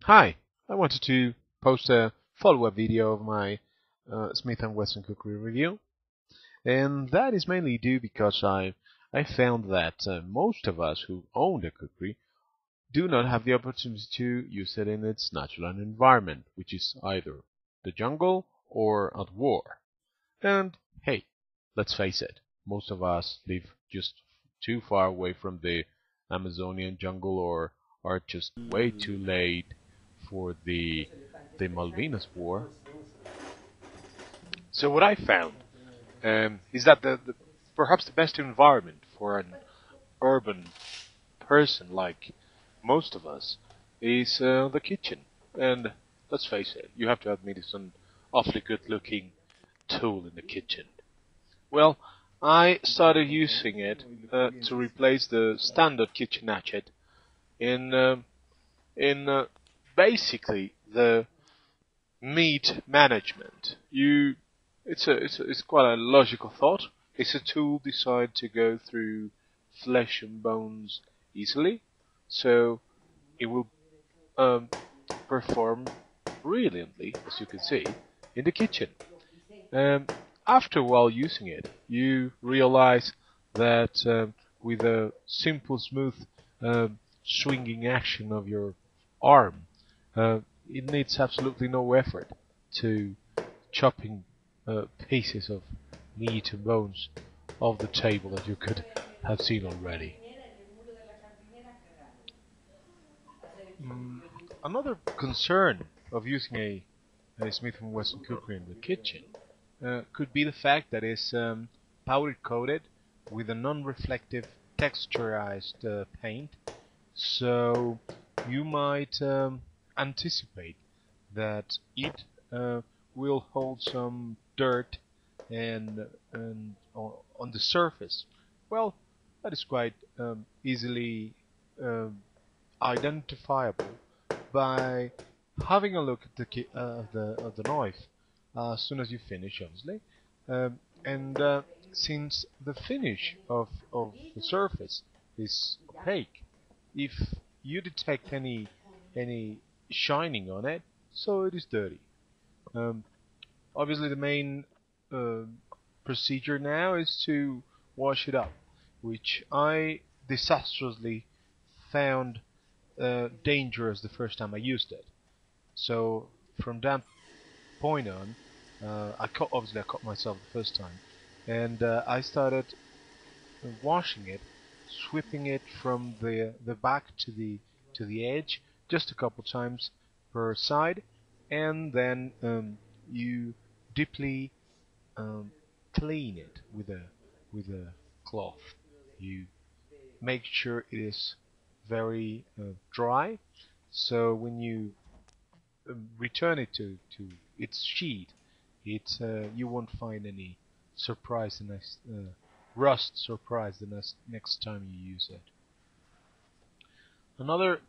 Hi, I wanted to post a follow-up video of my Smith & Wesson kukri review, and that is mainly due because I found that most of us who own a kukri do not have the opportunity to use it in its natural environment, which is either the jungle or at war. And hey, let's face it, most of us live just too far away from the Amazonian jungle or are just way too late for the Malvinas War. So what I found is that perhaps the best environment for an urban person like most of us is the kitchen. And let's face it, you have to admit it's an awfully good-looking tool in the kitchen. Well, I started using it to replace the standard kitchen hatchet in basically the meat management. It's quite a logical thought. It's a tool designed to go through flesh and bones easily, so it will um, perform brilliantly, as you can see, in the kitchen. Um, After a while using it, you realize that with a simple, smooth swinging action of your arm, it needs absolutely no effort to chopping pieces of meat and bones off the table that you could have seen already. Another concern of using a Smith & Wesson cooker in the kitchen could be the fact that it's powder coated with a non-reflective texturized paint, so you might anticipate that it will hold some dirt and on the surface. Well, that is quite easily um, identifiable by having a look at the knife as soon as you finish, obviously. And since the finish of the surface is opaque, if you detect any shining on it, so it is dirty. Um, Obviously, the main uh, procedure now is to wash it up, which I disastrously found dangerous the first time I used it. So from that point on, obviously I caught myself the first time, and I started washing it, sweeping it from the back to the edge, just a couple times per side, and then you deeply um, clean it with a cloth. You make sure it is very dry, so when you return it to its sheet, you won't find any surprise the next rust surprise the next time you use it. Another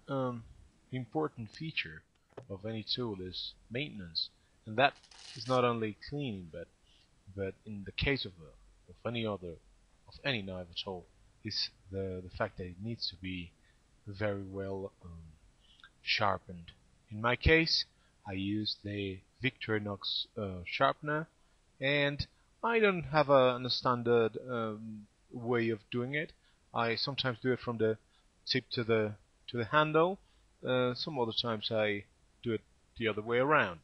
important feature of any tool is maintenance, and that is not only cleaning, but in the case of any other of any knife at all, is the fact that it needs to be very well sharpened. In my case, I use the Victorinox sharpener, and I don't have a standard way of doing it. I sometimes do it from the tip to the handle. Some other times I do it the other way around.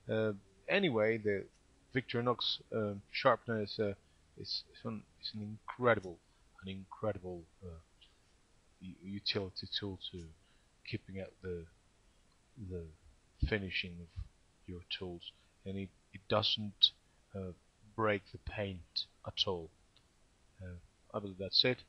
Uh, anyway, the Victorinox sharpener is an incredible utility tool to keeping at the finishing of your tools, and it doesn't break the paint at all. I believe that's it.